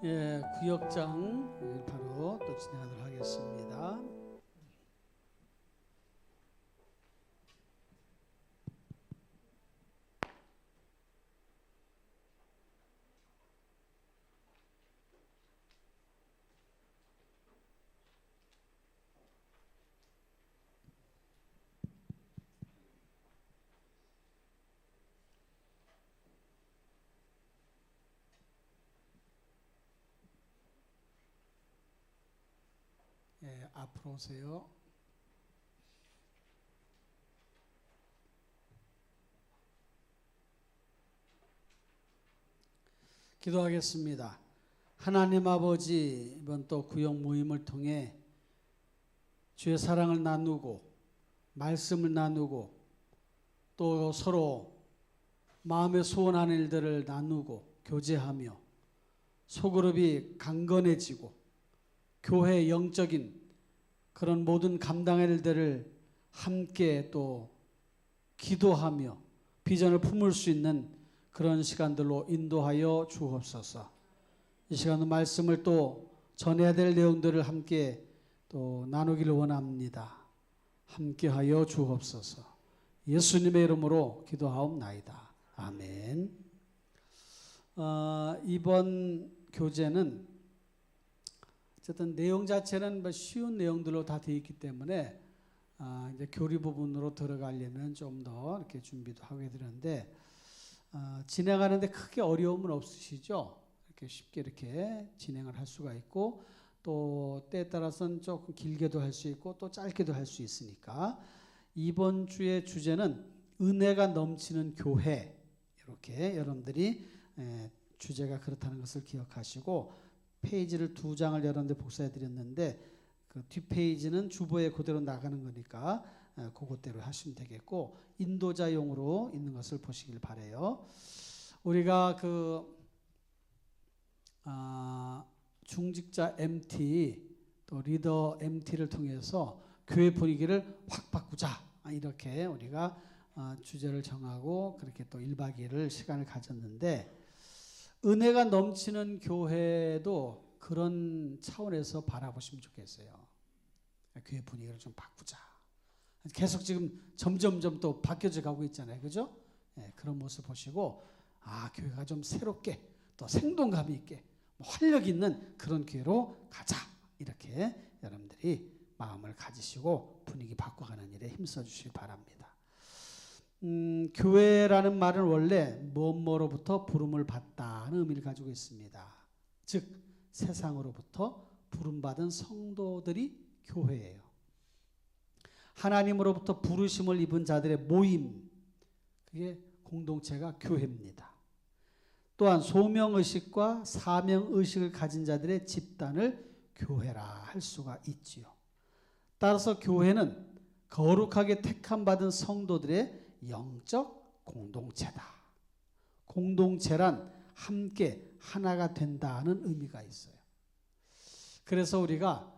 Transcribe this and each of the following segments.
예, 구역장 바로 또 진행하도록 하겠습니다. 예, 앞으로 오세요. 기도하겠습니다. 하나님 아버지, 이번 또 구역 모임을 통해 주의 사랑을 나누고 말씀을 나누고 또 서로 마음에 소원하는 일들을 나누고 교제하며 소그룹이 강건해지고 교회의 영적인 그런 모든 감당할 일들을 함께 또 기도하며 비전을 품을 수 있는 그런 시간들로 인도하여 주옵소서. 이 시간은 말씀을 또 전해야 될 내용들을 함께 또 나누기를 원합니다. 함께하여 주옵소서. 예수님의 이름으로 기도하옵나이다. 아멘. 이번 교재는 어쨌든 내용 자체는 뭐 쉬운 내용들로 다 되어 있기 때문에 이제 교리 부분으로 들어가려면 좀 더 이렇게 준비도 하게 되는데 진행하는데 크게 어려움은 없으시죠? 이렇게 쉽게 이렇게 진행을 할 수가 있고 또 때에 따라서는 조금 길게도 할 수 있고 또 짧게도 할 수 있으니까 이번 주의 주제는 은혜가 넘치는 교회, 이렇게 여러분들이 주제가 그렇다는 것을 기억하시고 페이지를 2장을 여러분들 복사해 드렸는데 그 뒷페이지는 주보에 그대로 나가는 거니까 그것대로 하시면 되겠고 인도자용으로 있는 것을 보시길 바래요. 우리가 중직자 MT 또 리더 MT를 통해서 교회 분위기를 확 바꾸자, 이렇게 우리가 주제를 정하고 그렇게 또 1박 2일을 시간을 가졌는데 은혜가 넘치는 교회도 그런 차원에서 바라보시면 좋겠어요. 교회 분위기를 좀 바꾸자. 계속 지금 점점점 또 바뀌어져 가고 있잖아요. 그죠? 예, 그런 모습 보시고 교회가 좀 새롭게 또 생동감 있게 활력 있는 그런 교회로 가자. 이렇게 여러분들이 마음을 가지시고 분위기 바꿔가는 일에 힘써 주시기 바랍니다. 교회라는 말은 원래 뭐뭐로부터 부름을 받다는 의미를 가지고 있습니다. 즉 세상으로부터 부름받은 성도들이 교회예요. 하나님으로부터 부르심을 입은 자들의 모임, 그게 공동체가 교회입니다. 또한 소명의식과 사명의식을 가진 자들의 집단을 교회라 할 수가 있지요. 따라서 교회는 거룩하게 택함받은 성도들의 영적 공동체다. 공동체란 함께 하나가 된다는 의미가 있어요. 그래서 우리가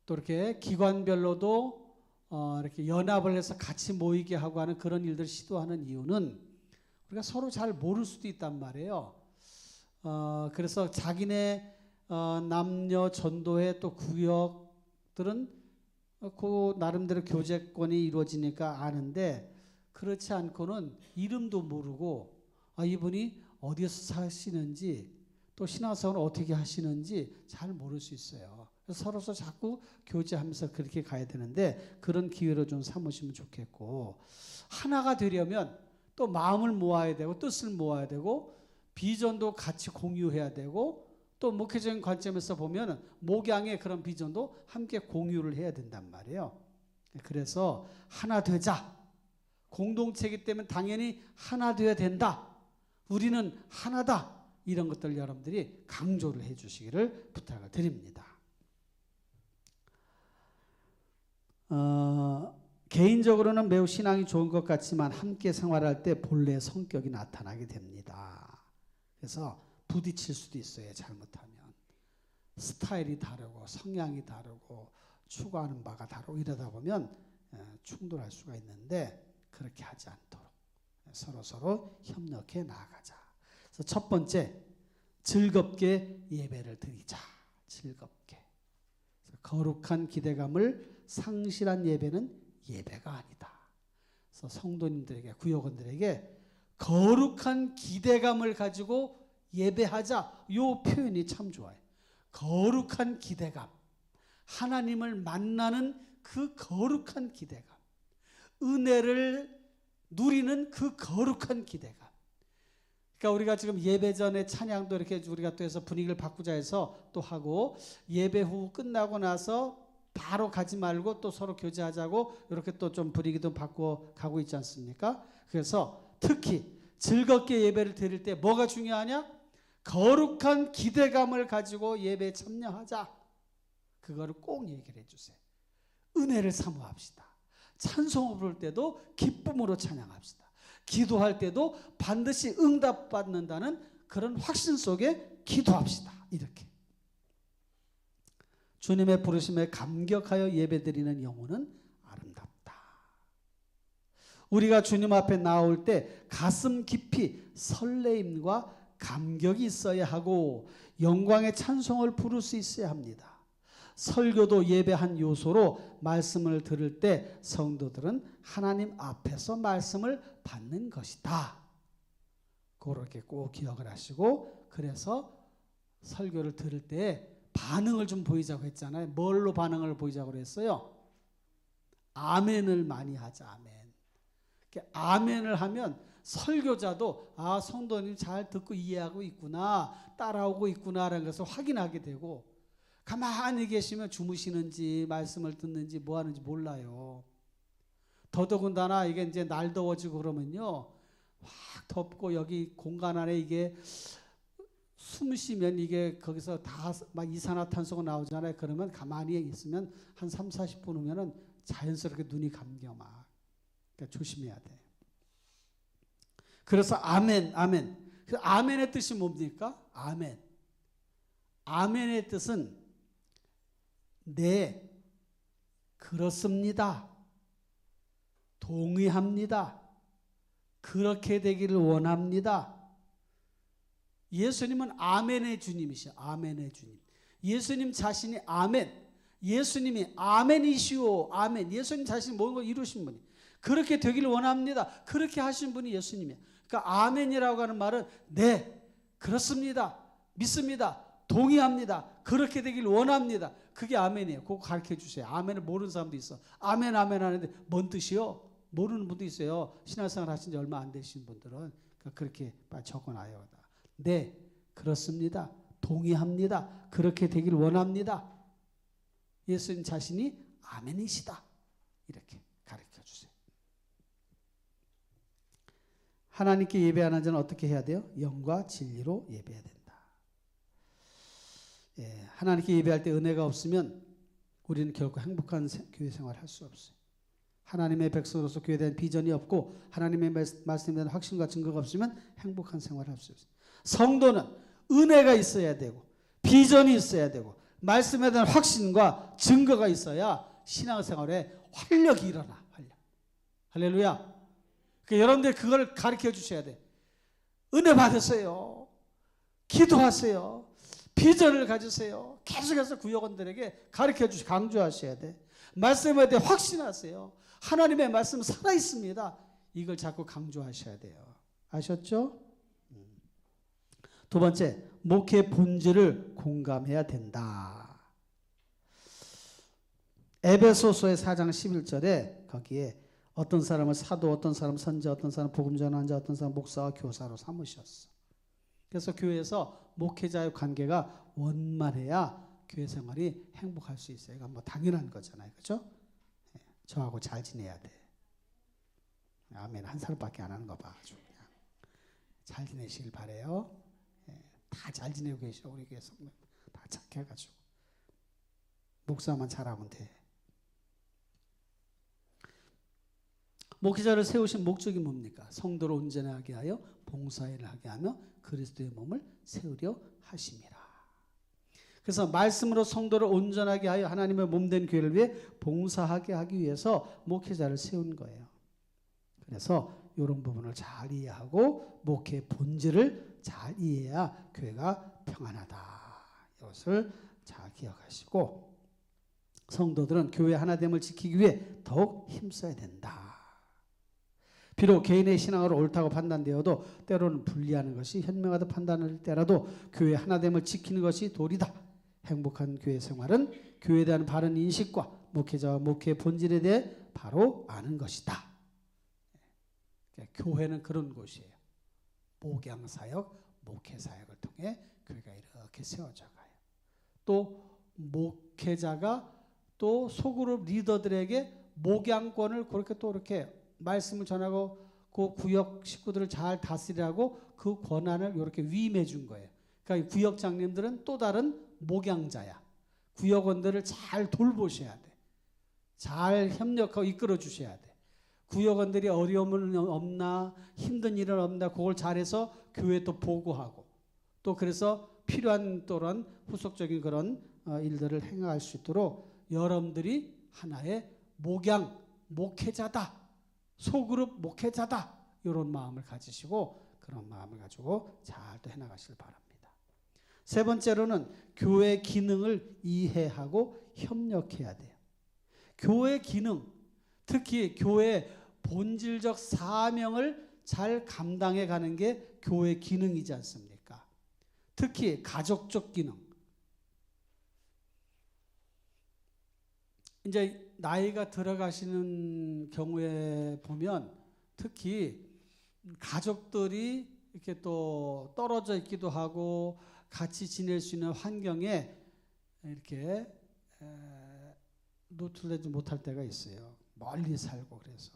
또 이렇게 기관별로도 이렇게 연합을 해서 같이 모이게 하고 하는 그런 일들을 시도하는 이유는 우리가 서로 잘 모를 수도 있단 말이에요. 그래서 자기네 남녀 전도회 또 구역들은 그 나름대로 교제권이 이루어지니까 아는데 그렇지 않고는 이름도 모르고 이분이 어디서 사시는지 또 신앙생활을 어떻게 하시는지 잘 모를 수 있어요. 그래서 서로서 자꾸 교제하면서 그렇게 가야 되는데 그런 기회로 좀 삼으시면 좋겠고 하나가 되려면 또 마음을 모아야 되고 뜻을 모아야 되고 비전도 같이 공유해야 되고 또 목회적인 관점에서 보면 목양의 그런 비전도 함께 공유를 해야 된단 말이에요. 그래서 하나 되자. 공동체이기 때문에 당연히 하나 되어야 된다. 우리는 하나다. 이런 것들 여러분들이 강조를 해 주시기를 부탁을 드립니다. 개인적으로는 매우 신앙이 좋은 것 같지만 함께 생활할 때 본래 성격이 나타나게 됩니다. 그래서 부딪힐 수도 있어요. 잘못하면. 스타일이 다르고 성향이 다르고 추구하는 바가 다르고 이러다 보면 충돌할 수가 있는데 그렇게 하지 않도록 서로 협력해 나아가자. 그래서 첫 번째 즐겁게 예배를 드리자. 즐겁게. 거룩한 기대감을 상실한 예배는 예배가 아니다. 그래서 성도님들에게, 구역원들에게 거룩한 기대감을 가지고 예배하자. 이 표현이 참 좋아요. 거룩한 기대감. 하나님을 만나는 그 거룩한 기대감. 은혜를 누리는 그 거룩한 기대감. 그러니까 우리가 지금 예배 전에 찬양도 이렇게 우리가 또 해서 분위기를 바꾸자 해서 또 하고, 예배 후 끝나고 나서 바로 가지 말고 또 서로 교제하자고 이렇게 또 좀 분위기도 바꾸어 가고 있지 않습니까? 그래서 특히 즐겁게 예배를 드릴 때 뭐가 중요하냐? 거룩한 기대감을 가지고 예배에 참여하자. 그거를 꼭 얘기를 해주세요. 은혜를 사모합시다. 찬송을 부를 때도 기쁨으로 찬양합시다. 기도할 때도 반드시 응답받는다는 그런 확신 속에 기도합시다. 이렇게. 주님의 부르심에 감격하여 예배드리는 영혼은 아름답다. 우리가 주님 앞에 나올 때 가슴 깊이 설레임과 감격이 있어야 하고 영광의 찬송을 부를 수 있어야 합니다. 설교도 예배 한 요소로 말씀을 들을 때 성도들은 하나님 앞에서 말씀을 받는 것이다. 그렇게 꼭 기억을 하시고, 그래서 설교를 들을 때 반응을 좀 보이자고 했잖아요. 뭘로 반응을 보이자고 했어요? 아멘을 많이 하자. 아멘. 아멘을 하면 설교자도 아, 성도님 잘 듣고 이해하고 있구나, 따라오고 있구나라는 것을 확인하게 되고, 가만히 계시면 주무시는지 말씀을 듣는지 뭐 하는지 몰라요. 더더군다나 이게 이제 날 더워지고 그러면요, 확 덥고 여기 공간 안에 이게 숨 쉬면 이게 거기서 다 막 이산화탄소가 나오잖아요. 그러면 가만히 있으면 한 3, 40분 후면은 자연스럽게 눈이 감겨 막. 그러니까 조심해야 돼. 그래서 아멘, 아멘. 그 아멘의 뜻이 뭡니까? 아멘. 아멘의 뜻은 네, 그렇습니다. 동의합니다. 그렇게 되기를 원합니다. 예수님은 아멘의 주님이시죠. 아멘의 주님. 예수님 자신이 아멘. 예수님이 아멘이시오. 아멘. 예수님 자신이 모든 걸 이루신 분이. 그렇게 되기를 원합니다. 그렇게 하신 분이 예수님이에요. 그러니까 아멘이라고 하는 말은 네, 그렇습니다. 믿습니다. 동의합니다. 그렇게 되길 원합니다. 그게 아멘이에요. 그거 가르쳐 주세요. 아멘을 모르는 사람도 있어. 아멘 아멘 하는데 뭔 뜻이요? 모르는 분도 있어요. 신앙생활 하신 지 얼마 안 되신 분들은. 그러니까 그렇게 적어놔요. 네, 그렇습니다. 동의합니다. 그렇게 되길 원합니다. 예수님 자신이 아멘이시다. 이렇게 가르쳐 주세요. 하나님께 예배하는 자는 어떻게 해야 돼요? 영과 진리로 예배해야 된다. 예, 하나님께 예배할 때 은혜가 없으면 우리는 결코 행복한 교회 생활을 할 수 없어요. 하나님의 백성으로서 교회에 대한 비전이 없고 하나님의 말씀에 대한 확신과 증거가 없으면 행복한 생활을 할 수 없어요. 성도는 은혜가 있어야 되고 비전이 있어야 되고 말씀에 대한 확신과 증거가 있어야 신앙생활에 활력이 일어나. 활력. 할렐루야. 그러니까 여러분들 그걸 가르쳐 주셔야 돼. 은혜 받으세요. 기도하세요. 비전을 가지세요. 계속해서 구역원들에게 가르쳐 주시고 강조하셔야 돼. 말씀에 대해 확신하세요. 하나님의 말씀은 살아있습니다. 이걸 자꾸 강조하셔야 돼요. 아셨죠? 두 번째, 목회 본질을 공감해야 된다. 에베소서의 4장 11절에 거기에 어떤 사람을 사도, 어떤 사람 선지자, 어떤 사람 복음 전하는 자, 어떤 사람 목사와 교사로 삼으셨어. 그래서 교회에서 목회자의 관계가 원만해야 교회 생활이 행복할 수 있어요. 이건 뭐 당연한 거잖아요. 그렇죠? 저하고 잘 지내야 돼. 아멘. 한 사람밖에 안 하는 거 봐. 아주 그냥. 잘 지내시길 바래요. 다 잘 지내고 계셔. 우리 교회 성도 다 착해가지고. 목사만 잘하면 돼. 목회자를 세우신 목적이 뭡니까? 성도를 온전하게 하여 봉사일을 하게 하며 그리스도의 몸을 세우려 하심이라. 그래서 말씀으로 성도를 온전하게 하여 하나님의 몸된 교회를 위해 봉사하게 하기 위해서 목회자를 세운 거예요. 그래서 이런 부분을 잘 이해하고 목회의 본질을 잘 이해해야 교회가 평안하다. 이것을 잘 기억하시고 성도들은 교회 하나됨을 지키기 위해 더욱 힘써야 된다. 비록 개인의 신앙으로 옳다고 판단되어도 때로는 분리하는 것이 현명하다 판단할 때라도 교회 하나됨을 지키는 것이 도리다. 행복한 교회 생활은 교회에 대한 바른 인식과 목회자와 목회의 본질에 대해 바로 아는 것이다. 교회는 그런 곳이에요. 목양사역, 목회사역을 통해 교회가 이렇게 세워져 가요. 또 목회자가 또 소그룹 리더들에게 목양권을 그렇게 또 이렇게 말씀을 전하고 그 구역 식구들을 잘 다스리라고 그 권한을 이렇게 위임해 준 거예요. 그러니까 구역장님들은 또 다른 목양자야. 구역원들을 잘 돌보셔야 돼. 잘 협력하고 이끌어 주셔야 돼. 구역원들이 어려움은 없나 힘든 일은 없나 그걸 잘해서 교회에 또 보고하고 또 그래서 필요한 또한 후속적인 그런 일들을 행할 수 있도록 여러분들이 하나의 목양, 목회자다. 소그룹 목회자다. 이런 마음을 가지시고 그런 마음을 가지고 잘 또 해나가시길 바랍니다. 세 번째로는 교회 기능을 이해하고 협력해야 돼요. 교회 기능, 특히 교회의 본질적 사명을 잘 감당해 가는 게 교회 기능이지 않습니까? 특히 가족적 기능. 이제 나이가 들어가시는 경우에 보면 특히 가족들이 이렇게 또 떨어져 있기도 하고 같이 지낼 수 있는 환경에 이렇게 노출되지 못할 때가 있어요. 멀리 살고 그래서.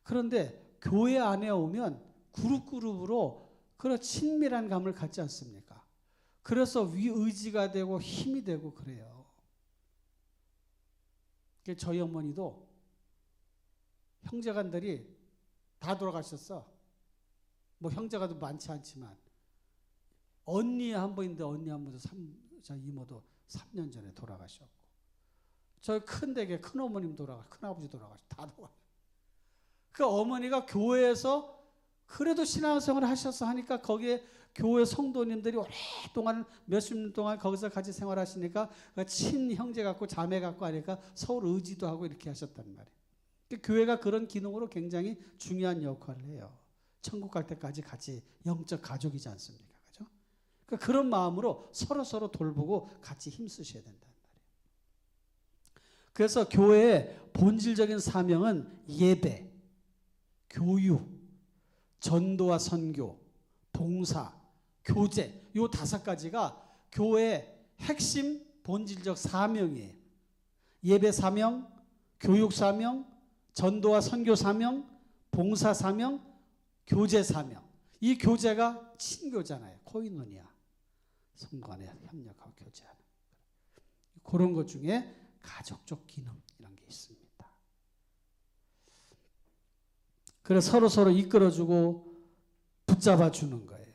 그런데 교회 안에 오면 그룹으로 그런 친밀한 감을 갖지 않습니까? 그래서 위의지가 되고 힘이 되고 그래요. 저희 어머니도 형제간들이 다 돌아가셨어. 뭐 형제가 많지 않지만 언니 한 분인데 언니 한 분도 저 이모도 3년 전에 돌아가셨고 저희 큰댁에 큰어머님 큰아버지 다 돌아가셨고 그 어머니가 교회에서 그래도 신앙생활을 하셔서 하니까 거기에 교회 성도님들이 오랫동안 몇십 년 동안 거기서 같이 생활하시니까 친형제 같고 자매 같고 하니까 서로 의지도 하고 이렇게 하셨단 말이에요. 교회가 그런 기능으로 굉장히 중요한 역할을 해요. 천국 갈 때까지 같이 영적 가족이지 않습니까? 그죠? 그러니까 그런 마음으로 서로 돌보고 같이 힘쓰셔야 된단 말이에요. 그래서 교회의 본질적인 사명은 예배, 교육, 전도와 선교, 봉사, 교제 요 5가지가 교회의 핵심 본질적 사명이에요. 예배 사명, 교육 사명, 전도와 선교 사명, 봉사 사명, 교제 사명. 이 교제가 친교잖아요. 코이노니아. 성도 간에 협력하고 교제하는. 그런 것 중에 가족적 기능 이런 게 있습니다. 그래서 서로 이끌어주고 붙잡아 주는 거예요.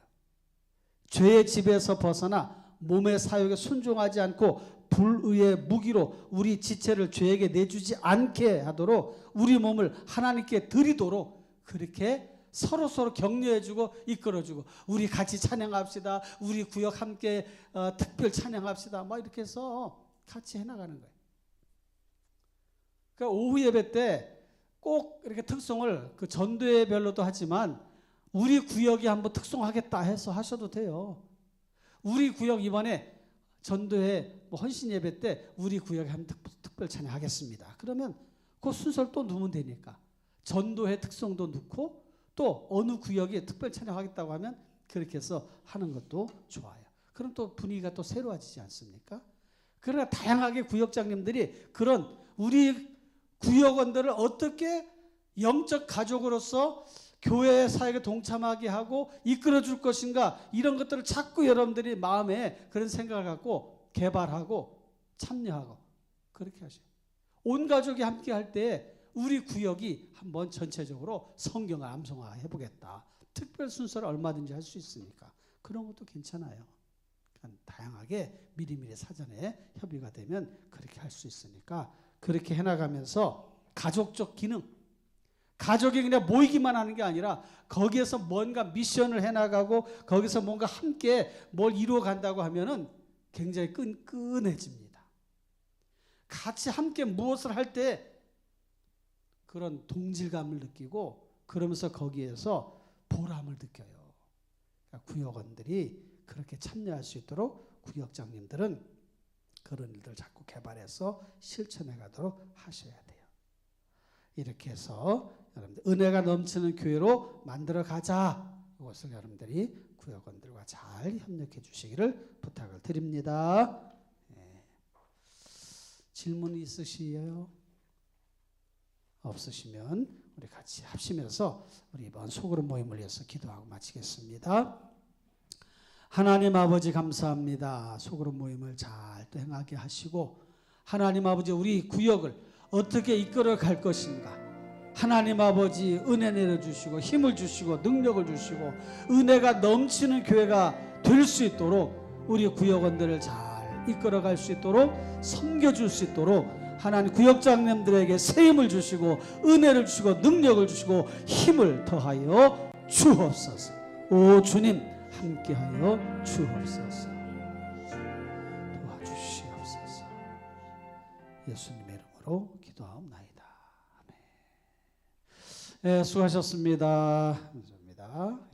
죄의 집에서 벗어나 몸의 사욕에 순종하지 않고 불의의 무기로 우리 지체를 죄에게 내주지 않게 하도록 우리 몸을 하나님께 드리도록 그렇게 서로 격려해주고 이끌어주고 우리 같이 찬양합시다. 우리 구역 함께 특별 찬양합시다. 막 이렇게 해서 같이 해나가는 거예요. 그러니까 오후 예배 때 꼭 이렇게 특송을 그 전도회별로도 하지만 우리 구역이 한번 특송하겠다 해서 하셔도 돼요. 우리 구역 이번에 전도회 헌신 예배 때 우리 구역에 한번 특별 찬양하겠습니다. 그러면 그 순서를 또 넣으면 되니까 전도회 특송도 넣고 또 어느 구역에 특별 찬양하겠다고 하면 그렇게 해서 하는 것도 좋아요. 그럼 또 분위기가 또 새로워지지 않습니까? 그러나 다양하게 구역장님들이 그런 우리 구역원들을 어떻게 영적 가족으로서 교회 사역에 동참하게 하고 이끌어 줄 것인가 이런 것들을 자꾸 여러분들이 마음에 그런 생각을 갖고 개발하고 참여하고 그렇게 하셔요. 온 가족이 함께 할 때 우리 구역이 한번 전체적으로 성경을 암송화 해보겠다. 특별 순서를 얼마든지 할 수 있으니까 그런 것도 괜찮아요. 그러니까 다양하게 미리미리 사전에 협의가 되면 그렇게 할 수 있으니까 그렇게 해나가면서 가족적 기능, 가족이 그냥 모이기만 하는 게 아니라 거기에서 뭔가 미션을 해나가고 거기서 뭔가 함께 뭘 이루어 간다고 하면은 굉장히 끈끈해집니다. 같이 함께 무엇을 할 때 그런 동질감을 느끼고 그러면서 거기에서 보람을 느껴요. 그러니까 구역원들이 그렇게 참여할 수 있도록 구역장님들은 그런 일들을 자꾸 개발해서 실천해 가도록 하셔야 돼요. 이렇게 해서 여러분들 은혜가 넘치는 교회로 만들어 가자. 이것을 여러분들이 구역원들과 잘 협력해 주시기를 부탁을 드립니다. 네. 질문 있으시에요? 없으시면 우리 같이 합심해서 우리 이번 소그룹 모임을 위해서 기도하고 마치겠습니다. 하나님 아버지 감사합니다. 소그룹 모임을 잘 또 행하게 하시고 하나님 아버지 우리 구역을 어떻게 이끌어 갈 것인가 하나님 아버지 은혜 내려주시고 힘을 주시고 능력을 주시고 은혜가 넘치는 교회가 될 수 있도록 우리 구역원들을 잘 이끌어 갈 수 있도록 섬겨줄 수 있도록 하나님 구역장님들에게 세임을 주시고 은혜를 주시고 능력을 주시고 힘을 더하여 주옵소서. 오 주님 함께하여 주옵소서. 도와주시옵소서. 예수님의 이름으로 기도하옵나이다. 아멘. 네, 수고하셨습니다. 감사합니다.